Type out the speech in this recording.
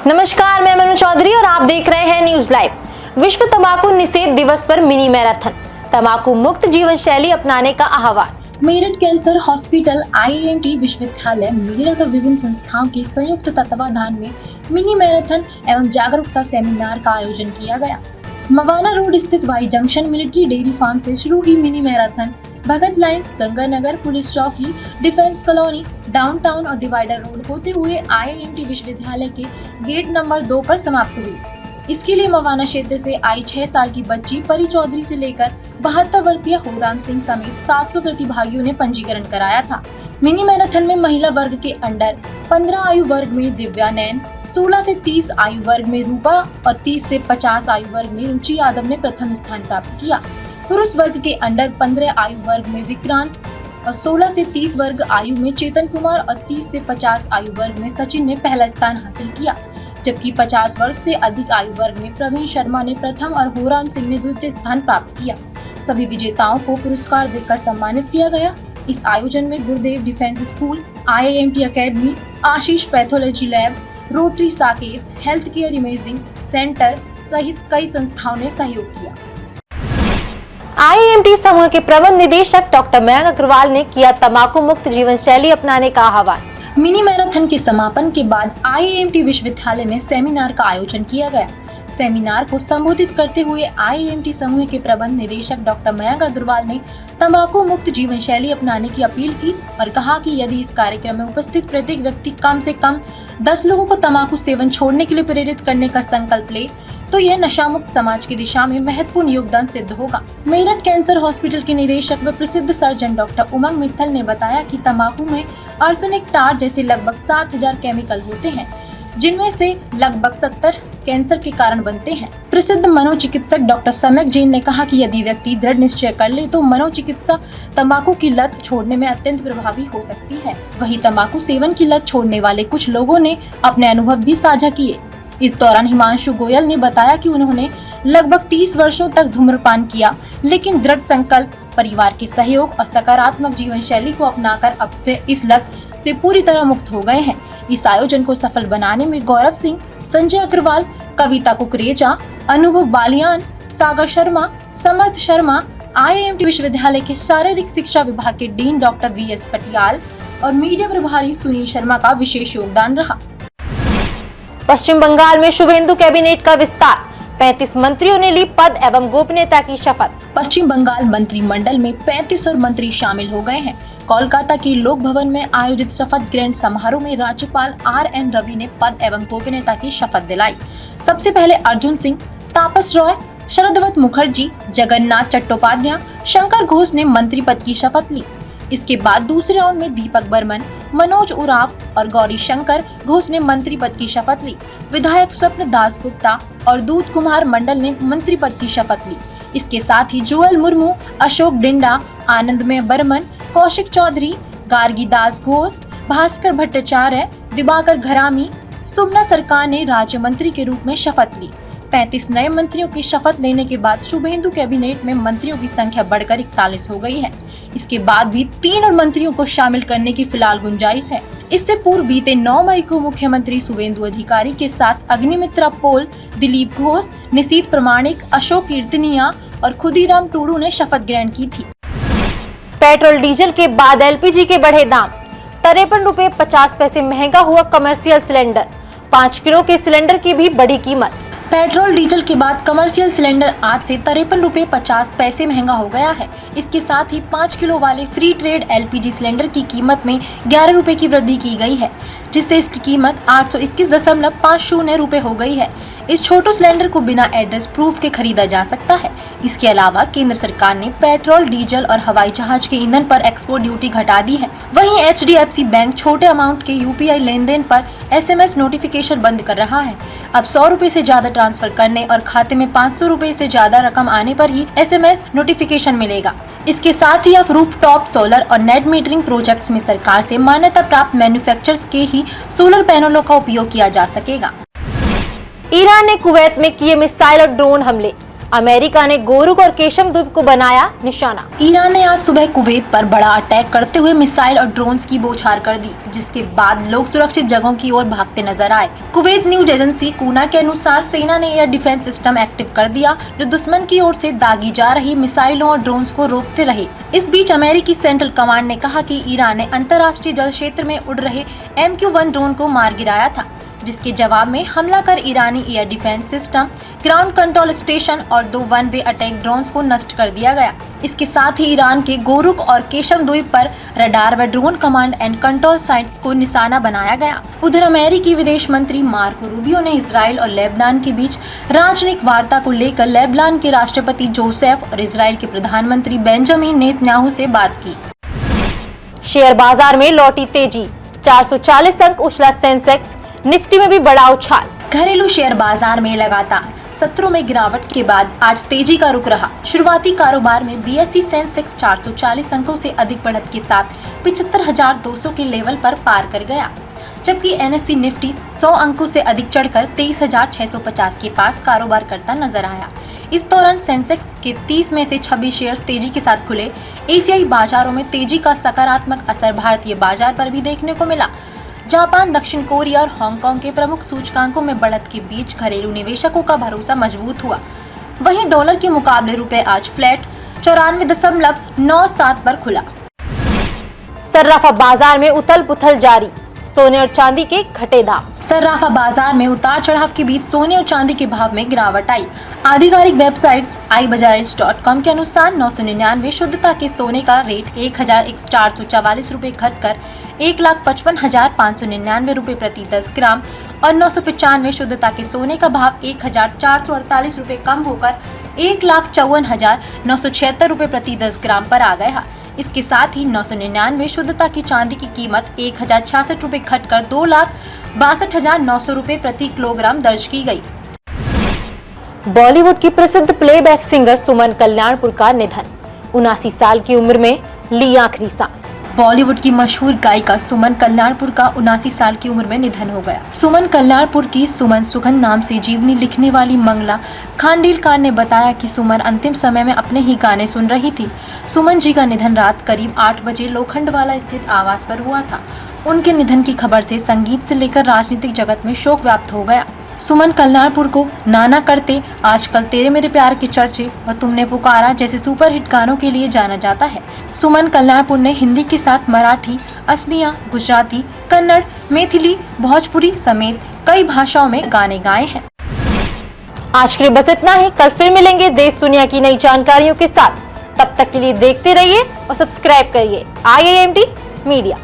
नमस्कार, मैं मनु चौधरी और आप देख रहे हैं न्यूज लाइव। विश्व तंबाकू निषेध दिवस पर मिनी मैराथन, तंबाकू मुक्त जीवन शैली अपनाने का आह्वान। मेरठ कैंसर हॉस्पिटल, IIMT विश्वविद्यालय मेरठ और विभिन्न संस्थाओं के संयुक्त तत्वाधान में मिनी मैराथन एवं जागरूकता सेमिनार का आयोजन किया गया। मवाना रोड स्थित Y junction military dairy farm से शुरू हुई mini marathon Bhagat lines, Ganganagar, police चौकी, डिफेंस कॉलोनी, डाउनटाउन और डिवाइडर रोड होते हुए IIMT विश्वविद्यालय के गेट नंबर 2 पर समाप्त हुई। इसके लिए मवाना क्षेत्र से आई 6 साल की बच्ची परी चौधरी से लेकर 72 वर्षीय होराम सिंह समेत 700 प्रतिभागियों ने पंजीकरण कराया था। मिनी मैराथन में महिला वर्ग के अंडर 15 आयु वर्ग में दिव्या नैन, 16 से 30 आयु वर्ग में रूपा और 30 से 50 आयु वर्ग में रुचि यादव ने प्रथम स्थान प्राप्त किया। पुरुष वर्ग के अंडर 15 आयु वर्ग में विक्रांत और 16 से 30 वर्ग आयु में चेतन कुमार और 30 से 50 आयु वर्ग में सचिन ने पहला स्थान हासिल किया, जबकि 50 वर्ष से अधिक आयु वर्ग में प्रवीण शर्मा ने प्रथम और होराम सिंह ने द्वितीय स्थान प्राप्त किया। सभी विजेताओं को पुरस्कार देकर सम्मानित किया गया। इस आयोजन में Gurudev defence school, IIMT academy, Ashish pathology lab, Rotary Saket, health care imaging centre सहित कई संस्थाओं ने सहयोग किया। IIMT समूह के प्रबंध निदेशक डॉक्टर मयंक अग्रवाल ने किया तंबाकू मुक्त जीवन शैली अपनाने का आह्वान। मिनी मैराथन के समापन के बाद IIMT विश्वविद्यालय में सेमिनार का आयोजन किया गया। सेमिनार को संबोधित करते हुए IIMT समूह के प्रबंध निदेशक डॉक्टर मयंक अग्रवाल ने तंबाकू मुक्त जीवन शैली अपनाने की अपील की और कहा कि यदि इस कार्यक्रम में उपस्थित प्रत्येक व्यक्ति कम से कम 10 लोगों को तंबाकू सेवन छोड़ने के लिए प्रेरित करने का संकल्प ले तो यह नशा मुक्त समाज की दिशा में महत्वपूर्ण योगदान सिद्ध होगा। मेरठ कैंसर हॉस्पिटल के निदेशक व प्रसिद्ध सर्जन डॉक्टर उमंग मित्तल ने बताया कि तंबाकू में आर्सेनिक, टार जैसे लगभग 7000 केमिकल होते हैं, जिनमें से लगभग 70 कैंसर के कारण बनते हैं। प्रसिद्ध मनोचिकित्सक डॉक्टर सम्यक जैन ने कहा कि यदि व्यक्ति दृढ़ निश्चय कर ले तो मनोचिकित्सा तंबाकू की लत छोड़ने में अत्यंत प्रभावी हो सकती है। वहीं तंबाकू सेवन की लत छोड़ने वाले कुछ लोगों ने अपने अनुभव भी साझा किए। इस दौरान हिमांशु गोयल ने बताया कि उन्होंने लगभग 30 वर्षों तक धूम्रपान किया, लेकिन दृढ़ संकल्प, परिवार के सहयोग और सकारात्मक जीवन शैली को अपनाकर अब वे इस लत से पूरी तरह मुक्त हो गए हैं। इस आयोजन को सफल बनाने में गौरव सिंह, संजय अग्रवाल, कविता कुकरेजा, अनुभव बालियान, सागर शर्मा, समर्थ शर्मा, IIMT विश्वविद्यालय के शारीरिक शिक्षा विभाग के डीन डॉक्टर VS पटियाल और मीडिया प्रभारी सुनील शर्मा का विशेष योगदान रहा। पश्चिम बंगाल में शुभेंदु कैबिनेट का विस्तार, 35 मंत्रियों ने ली पद एवं गोपनीयता की शपथ। पश्चिम बंगाल मंत्रिमंडल में 35 और मंत्री शामिल हो गए हैं। कोलकाता के लोक भवन में आयोजित शपथ ग्रहण समारोह में राज्यपाल RN रवि ने पद एवं गोपनीयता की शपथ दिलाई। सबसे पहले अर्जुन सिंह, तापस रॉय, शरदवत मुखर्जी, जगन्नाथ चट्टोपाध्याय, शंकर घोष ने मंत्री पद की शपथ ली। इसके बाद दूसरे राउंड में दीपक बर्मन, मनोज उराव और गौरी शंकर घोष ने मंत्री पद की शपथ ली। विधायक स्वप्न दासगुप्ता और दूध कुमार मंडल ने मंत्री पद की शपथ ली। इसके साथ ही जुअल मुर्मू, अशोक डिंडा, आनंदमय बर्मन, कौशिक चौधरी, गार्गी दास घोष, भास्कर भट्टाचार्य, दिवाकर घरामी, सुमना सरकार ने राज्य मंत्री के रूप में शपथ ली। 35 नए मंत्रियों की शपथ लेने के बाद शुभेंदु कैबिनेट में मंत्रियों की संख्या बढ़कर 41 हो गई है। इसके बाद भी 3 और मंत्रियों को शामिल करने की फिलहाल गुंजाइश है। इससे पूर्व बीते 9 मई को मुख्यमंत्री शुभेंदु अधिकारी के साथ अग्निमित्रा पोल, दिलीप घोष, निशीथ प्रमाणिक, अशोक कीर्तनिया और खुदीराम टूडू ने शपथ ग्रहण की थी। पेट्रोल डीजल के बाद LPG के बढ़े दाम, 53 रुपए 50 पैसे महंगा हुआ कमर्शियल सिलेंडर, 5 किलो के सिलेंडर की भी बढ़ी कीमत। पेट्रोल डीजल के बाद कमर्शियल सिलेंडर आज से 53 रुपए 50 पैसे महंगा हो गया है। इसके साथ ही 5 किलो वाले फ्री ट्रेड LPG सिलेंडर की कीमत में 11 रुपए की वृद्धि की गई है, जिससे इसकी कीमत 821.50 रुपए हो गई है। इस छोटे सिलेंडर को बिना एड्रेस प्रूफ के खरीदा जा सकता है। इसके अलावा केंद्र सरकार ने पेट्रोल, डीजल और हवाई जहाज के ईंधन पर एक्सपोर्ट ड्यूटी घटा दी है। वहीं HDFC बैंक छोटे अमाउंट के UPI लेन देन पर SMS नोटिफिकेशन बंद कर रहा है। अब 100 रुपए से ज्यादा ट्रांसफर करने और खाते में 500 रुपए से ज्यादा रकम आने पर ही SMS नोटिफिकेशन मिलेगा। इसके साथ ही अब रूफ टॉप सोलर और नेट मीटरिंग प्रोजेक्ट्स में सरकार से मान्यता प्राप्त मैन्युफैक्चरर्स के ही सोलर पैनलों का उपयोग किया जा सकेगा। ईरान ने कुवैत में किए मिसाइल और ड्रोन हमले, अमेरिका ने गोरुक और केशम द्वीप को बनाया निशाना। ईरान ने आज सुबह कुवैत पर बड़ा अटैक करते हुए मिसाइल और ड्रोन्स की बौछार कर दी, जिसके बाद लोग सुरक्षित जगहों की ओर भागते नजर आए। कुवैत न्यूज एजेंसी कूना के अनुसार सेना ने एयर डिफेंस सिस्टम एक्टिव कर दिया, जो दुश्मन की ओर से दागी जा रही मिसाइलों और ड्रोन्स को रोकते रहे। इस बीच अमेरिकी सेंट्रल कमांड ने कहा कि ईरान ने अंतर्राष्ट्रीय जल क्षेत्र में उड़ रहे MQ-1 ड्रोन को मार गिराया था, जिसके जवाब में हमला कर ईरानी air defence system, ground control station और 2 वन वे अटैक ड्रोन्स को नष्ट कर दिया गया। इसके साथ ही ईरान के गोरुक और केशम द्वीप पर रडार व drone command and control sites को निशाना बनाया गया। उधर अमेरिकी विदेश मंत्री मार्को रूबियो ने इजराइल और लेबनान के बीच राजनयिक वार्ता को लेकर लेबनान के राष्ट्रपति जोसेफ और इजराइल के प्रधानमंत्री बेंजामिन नेतन्याहू से बात की। शेयर बाजार में लौटी तेजी, 440 अंक उछला सेंसेक्स, निफ्टी में भी बड़ा उछाल। घरेलू शेयर बाजार में लगातार सत्रों में गिरावट के बाद आज तेजी का रुख रहा। शुरुआती कारोबार में BSE सेंसेक्स 440 अंकों से अधिक बढ़त के साथ 75,200 के लेवल पर पार कर गया, जबकि NSE निफ्टी 100 अंकों से अधिक चढ़कर 23,650 के पास कारोबार करता नजर आया। इस दौरान सेंसेक्स के 30 में से 26 शेयर्स तेजी के साथ खुले। एशियाई बाजारों में तेजी का सकारात्मक असर भारतीय बाजार पर भी देखने को मिला। जापान, दक्षिण कोरिया और हांगकांग के प्रमुख सूचकांकों में बढ़त के बीच घरेलू निवेशकों का भरोसा मजबूत हुआ। वहीं डॉलर के मुकाबले रुपए आज फ्लैट 94.97 पर खुला। सर्राफा बाजार में उथल पुथल जारी, सोने और चांदी के घटे दाम। सर्राफा बाजार में उतार चढ़ाव के बीच सोने और चांदी के भाव में गिरावट आई। आधिकारिक वेबसाइट्स iBazaar.com के अनुसार 999 शुद्धता के सोने का रेट 1,444 रुपए घटकर 1,55,599 रुपए प्रति 10 ग्राम और 995 शुद्धता के सोने का भाव 1,448 रुपए कम होकर 1,54,976 रुपए प्रति 10 ग्राम पर आ गया। इसके साथ ही 999 शुद्धता की चांदी की कीमत 1,066 रुपए घटकर 2,62,900 रुपए प्रति किलोग्राम दर्ज की गई। बॉलीवुड की प्रसिद्ध प्लेबैक सिंगर सुमन कल्याणपुर का निधन, 79 साल की उम्र में ली आखिरी सांस। बॉलीवुड की मशहूर गायिका सुमन कल्याणपुर का 79 साल की उम्र में निधन हो गया। सुमन कल्याणपुर की सुमन सुगंध नाम से जीवनी लिखने वाली मंगला खांडेलकर ने बताया कि सुमन अंतिम समय में अपने ही गाने सुन रही थी। सुमन जी का निधन रात करीब 8 बजे लोखंडवाला स्थित आवास पर हुआ था। उनके निधन की खबर से संगीत से लेकर राजनीतिक जगत में शोक व्याप्त हो गया। सुमन कल्याणपुर को नाना करते, आजकल तेरे मेरे प्यार के चर्चे और तुमने पुकारा जैसे सुपरहिट गानों के लिए जाना जाता है। सुमन कल्याणपुर ने हिंदी के साथ मराठी, असमिया, गुजराती, कन्नड़, मैथिली, भोजपुरी समेत कई भाषाओं में गाने गाए हैं। आज के लिए बस इतना ही। कल फिर मिलेंगे देश दुनिया की नई जानकारियों के साथ। तब तक के लिए देखते रहिए और सब्सक्राइब करिए IIMT मीडिया।